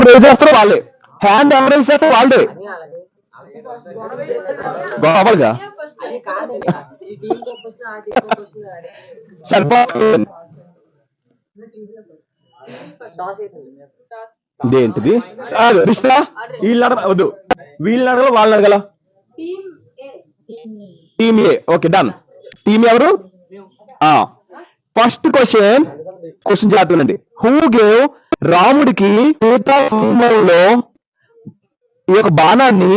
Raise చేస్తారో వాళ్ళే, hand ఎవరు రేజ్ చేస్తారో వాళ్ళే. గొడవలుగా సరిపోతుంది. ఇదేంటిది రిష్తా? వీళ్ళు వద్దు, వీళ్ళని అడగల వాళ్ళని అడగల. Team A. Okay done. Team ఎవరు? ఫస్ట్ క్వశ్చన్ చేస్తానండి. హూ గేవ్ రాముడికి సీతా స్వయంవరంలో ఈ యొక్క బాణాన్ని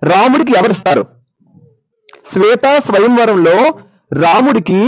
రాముడికి ఎవరిస్తారు? శ్వేత స్వయంవరంలో రాముడికి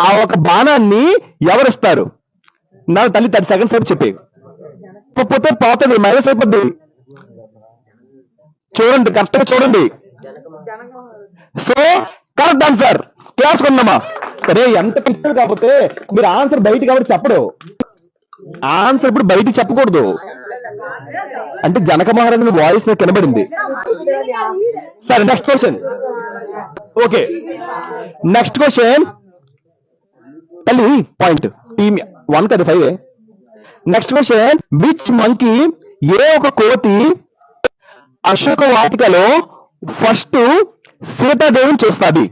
ఆ ఒక బాణాన్ని ఎవరిస్తారు? నా తల్లి 30 సెకండ్స్ సేపు చెప్పే పోతే పోతుంది, మైనస్ అయిపోద్ది. చూడండి, కరెక్ట్ గా చూడండి. So correct answer. క్లాస్ కొన్నామా? సరే, ఎంత పిక్చర్ కాకపోతే మీరు ఆన్సర్ బయటికి ఎవరు చెప్పడు. ఆన్సర్ ఇప్పుడు బయటికి చెప్పకూడదు అంటే జనక మహారాజు వాయిస్ నాకు వినబడింది. సరే next question. Okay next question తల్లి పాయింట్ టీమ్ 1 కదా 5. నెక్స్ట్ క్వశ్చన్, విచ్ మంకీ, ఏ ఒక కోతి అశోక వాటికలో ఫస్ట్ సీతాదేవిని చూస్తుంది?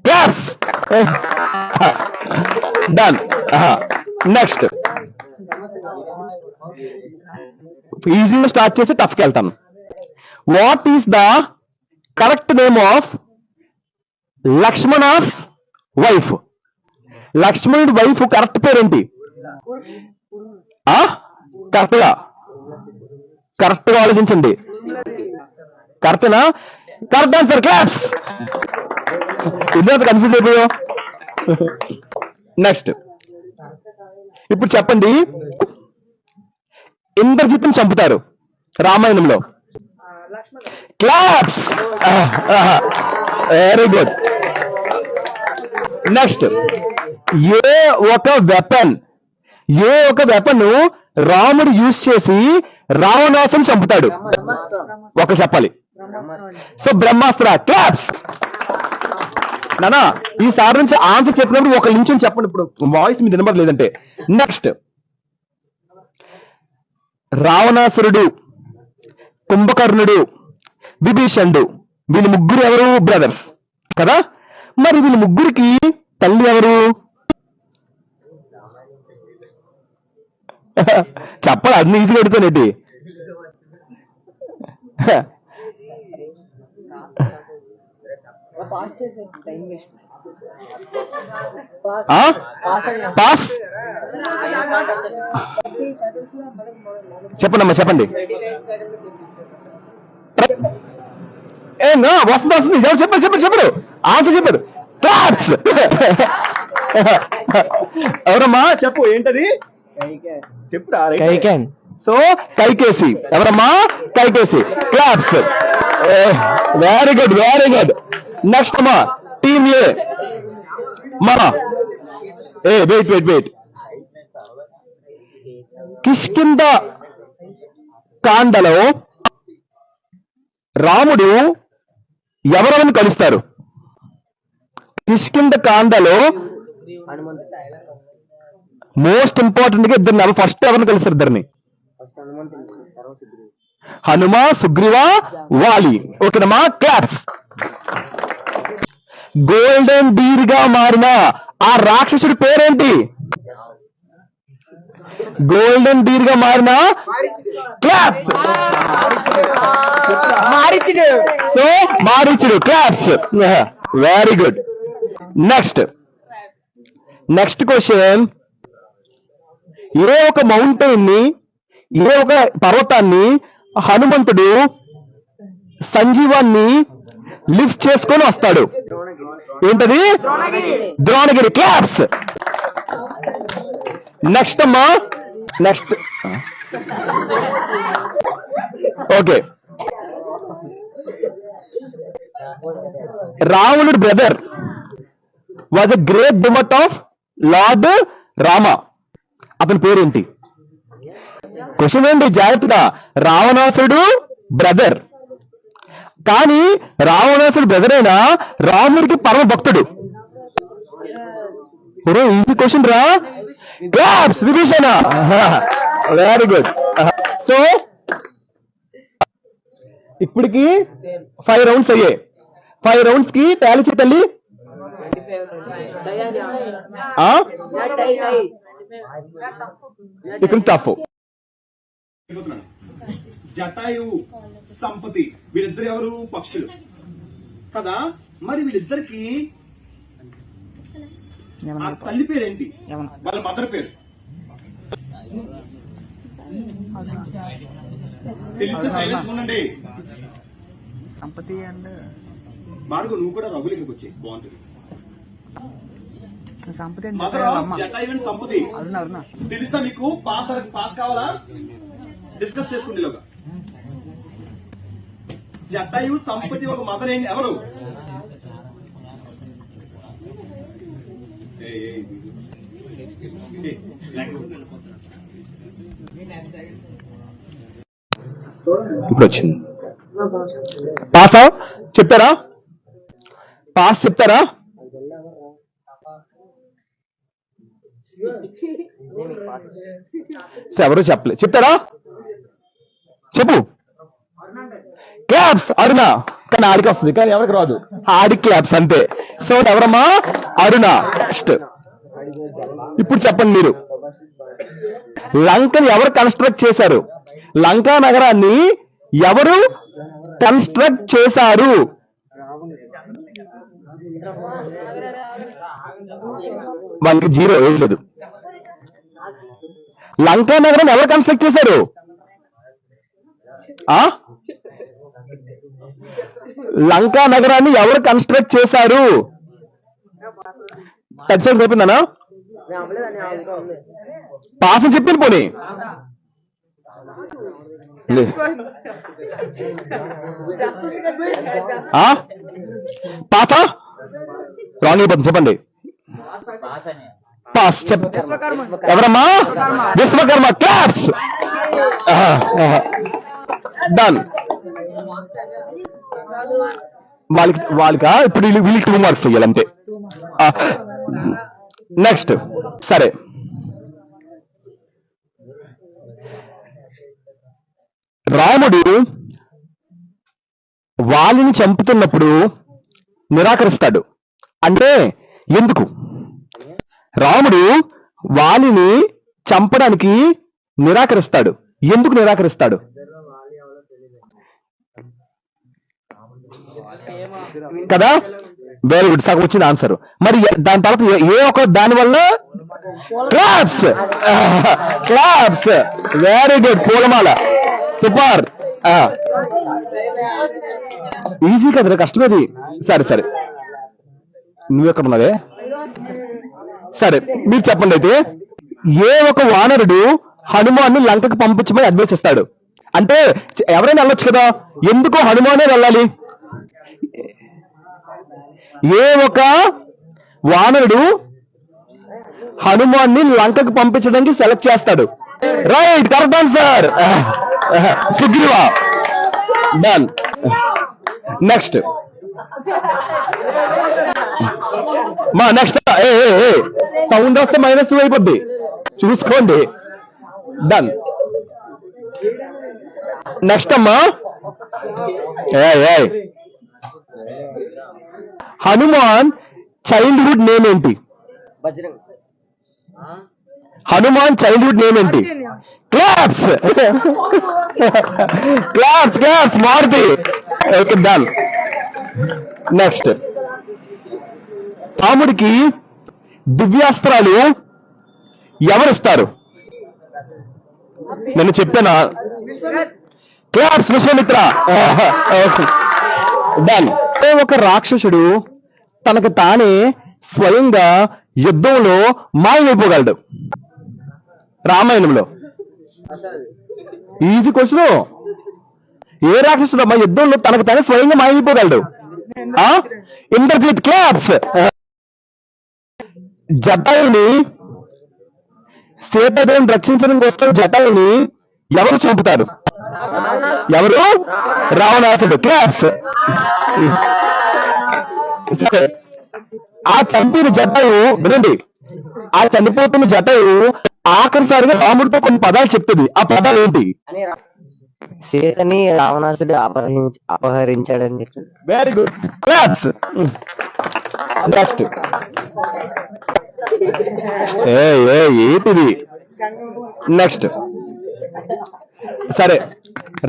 Class done. నెక్స్ట్ ఈజీగా స్టార్ట్ చేసి టఫ్కి వెళ్తాను. What is the correct name of Lakshmana's wife? లక్ష్మణుడి వైఫ్ కరెక్ట్ పేరేంటి? కరెక్ట్ గా ఆలోచించండి. కరెక్టేనా? Correct answer. క్లాప్స్. ఇదే కన్ఫ్యూజ్ అయిపోయా. నెక్స్ట్ ఇప్పుడు చెప్పండి, ఇంద్రజిత్తుని చంపుతారు రామాయణంలో. క్లాప్స్. Very good. నెక్స్ట్, ఏ ఒక వెపన్ రాముడు యూజ్ చేసి రావణాసుని చంపుతాడు? ఒక చెప్పాలి. సో బ్రహ్మాస్త్ర. క్లాప్స్. నానా ఈసారి నుంచి ఆన్సర్ చెప్పినప్పుడు ఒక నిమిషం చెప్పండి, ఇప్పుడు వాయిస్ మీద వినబడలేదు లేదంటే. నెక్స్ట్, రావణాసురుడు, కుంభకర్ణుడు, విభీషణుడు, వీళ్ళు ముగ్గురు ఎవరు? బ్రదర్స్ కదా. మరి వీళ్ళ ముగ్గురికి తల్లి ఎవరు? చెప్పాలి, అన్ని ఈజీగా అడుగుతానేటి. పాస్. చెప్పండి చెప్పండి. వస్తుంది చెప్పండి చెప్పండి చెప్పరు ఆన్సర్ చెప్పారు. క్లాప్స్. ఎవరమ్మా చెప్పు, ఏంటది? చెప్పురా. కైకేన్. సో కైకేసి. ఎవరమ్మా? Kaikesi. Claps. Very good very good. Next అమ్మా టీమ్ ఏ. మా వెయిట్ కిష్కింద కాండలో రాముడు ఎవరెవరిని కలుస్తారు? కిష్కింద కాండలో మోస్ట్ ఇంపార్టెంట్ గా ఇద్దరిని ఫస్ట్ ఎవరిని కలుస్తారు? ఇద్దరిని. హనుమ, సుగ్రీవ, వాలి. ఓకేనమ్మా? క్లాప్స్. గోల్డెన్ డీర్ గా మారిన ఆ రాక్షసుడి పేరేంటి? గోల్డెన్ డీర్ గా మారిన క్లాప్స్. సో మారీచుడు. Claps. Very good. Next question, ఏ ఒక మౌంటైన్ ని, ఏ ఒక పర్వతాన్ని హనుమంతుడు సంజీవాన్ని లిఫ్ట్ చేసుకొని వస్తాడు? ఏంటది? ద్రోణగిరి. క్లాప్స్. నెక్స్ట్ అమ్మా. నెక్స్ట్ ఓకే, రావణుడి brother was a great demat of lord Rama. అతని పేరేంటి? క్వశ్చన్ ఏంటి? జాగ్రత్తగా. రావణాసుడు బ్రదర్, కానీ రావణాసుడు బ్రదర్ అయినా రాముడికి పరమ భక్తుడు. ఈజీ క్వశ్చన్ రా. Claps Vibhishana. Very good. So ఇప్పటికి 5 రౌండ్స్ అయ్యాయి. 5 రౌండ్స్ కి టాలీ చేయి తల్లి. ఇక్కడ టఫ్. జటాయువు సంపతి వీళ్ళిద్దరు ఎవరు? పక్షులు కదా. మరి వీళ్ళిద్దరికి ఆ తల్లి పేరేంటి? వాళ్ళ మదర్ పేరు తెలిస్తే సైలెన్స్ ఉండండి. సంపతి అండ్ మార్గం నువ్వు కూడా రఘులు ఇక్కడికి వచ్చి బాగుంటుంది. సంపతి మదర్ జటాయు అండ్ సంపతి తెలుసా మీకు? పాస్ కావాలా? డిస్కస్ చేసుకుంటేలోగా. జటాయు సంపతి ఒక మదర్ ఏంటి? ఎవరు? ఇప్పుడు వచ్చింది. పాసా చెప్తారా? పాస్ చెప్తారా? ఎవరు చెప్పలే. చెప్తారా? చెప్పు. క్లాప్స్ అరుణ. కానీ ఆడికి వస్తుంది కానీ ఎవరికి రాదు. ఆడికి క్లాప్స్ అంతే. సో ఎవరమ్మా? అరుణ. నెక్స్ట్ ఇప్పుడు చెప్పండి మీరు. లంకని ఎవరు కన్స్ట్రక్ట్ చేశారు? లంకా నగరాన్ని ఎవరు కన్స్ట్రక్ట్ చేశారు? వాళ్ళకి 0 వేయలేదు. లంకా నగరాన్ని ఎవరు కన్స్ట్రక్ట్ చేశారు? లంకా నగరాన్ని ఎవరు కన్స్ట్రక్ట్ చేశారు? 10 సెకండ్స్ అయిపోయిందనా? పాస్ చెప్పింది పోనీ. పాసా రాంగ్ అయిపోతుంది. చెప్పండి. పాస్ ఎవరమ్మా? విశ్వకర్మ. క్లాప్స్. డన్. వాళ్ళకా ఇప్పుడు వీళ్ళకి 2 మార్క్స్ ఇవ్వాలి అంతే. నెక్స్ట్ సరే రాముడు వాలిని చంపుతున్నప్పుడు నిరాకరిస్తాడు అంటే ఎందుకు? రాముడు వాలిని చంపడానికి నిరాకరిస్తాడు. ఎందుకు నిరాకరిస్తాడు? కదా. Very good. సగం వచ్చింది ఆన్సర్. మరి దాని తర్వాత ఏ ఒక దాని వల్ల? క్లాప్స్. క్లాప్స్. Very good. పూలమాల. సూపర్. ఈజీ కదరా, కష్టమేది. సరే సరే నువ్వెక్కడ ఉన్నావే? సరే మీరు చెప్పండి అయితే. ఏ ఒక వానరుడు హనుమాన్ని లంకకు పంపించమని అడ్వైస్ ఇస్తాడు అంటే ఎవరైనా వెళ్ళొచ్చు కదా, ఎందుకు హనుమానే వెళ్ళాలి? ఏ ఒక వానరుడు హనుమాన్ని లంకకు పంపించడానికి సెలెక్ట్ చేస్తాడు? Right, correct answer. Sugriva. Done. Next మా నెక్స్ట్ సౌండ్ వస్తే -2 అయిపోద్ది చూసుకోండి. డన్. నెక్స్ట్ అమ్మా. హనుమాన్ చైల్డ్హుడ్ నేమ్ ఏంటి? హనుమాన్ చైల్డ్హుడ్ నేమ్ ఏంటి? Claps. Claps claps. Maruti. Okay done. Next రాముడికి దివ్యాస్త్రాలు ఎవరిస్తారు? నేను చెప్పానా? క్లాప్స్. విశ్వామిత్ర. డన్. ఒక రాక్షసుడు తనకు తానే స్వయంగా యుద్ధంలో మాయమైపోగలడు రామాయణంలో. Easy question. ఏ రాక్షసుడు మా యుద్ధంలో తనకు తానే స్వయంగా మాయమైపోగలడు? ఇంద్రజిత్. క్లాప్స్. జటాయుని సీతాదేవిని రక్షించడం కోసం జటాయుని ఎవరు చంపుతారు? ఎవరు? రావణాసుడు. క్లాప్స్. ఆ చంపిన జటాయు వినండి, ఆ చనిపోతున్న జటయు ఆఖరిసారిగా రాముడితో కొన్ని పదాలు చెప్తుంది. ఆ పదాలు ఏంటి? సీతని రావణాసుడు అపహరించాడని చెప్తుంది. Very good, claps. నెక్స్ట్ ఏంటిది? నెక్స్ట్ సరే,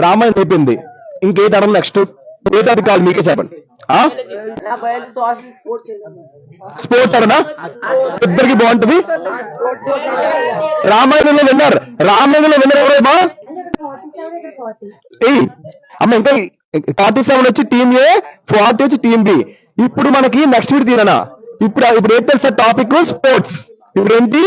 రామాయణం అయిపోయింది. ఇంకేది అడగ? నెక్స్ట్ ఏది కావాలి మీకే చెప్పండి. స్పోర్ట్స్ అడనా? ఇద్దరికి బాగుంటది. రామాయణంలో విన్నారు, రామాయణంలో విన్నారు ఎవరేమా? అమ్మ ఇంకా 47 వచ్చి టీమ్ ఏ, 40 వచ్చి టీమ్ బి. ఇప్పుడు మనకి నెక్స్ట్ వీక్ తీరనా? ఇప్పుడు ఏం తెలుసా టాపిక్? స్పోర్ట్స్. ఇప్పుడు ఏంటి?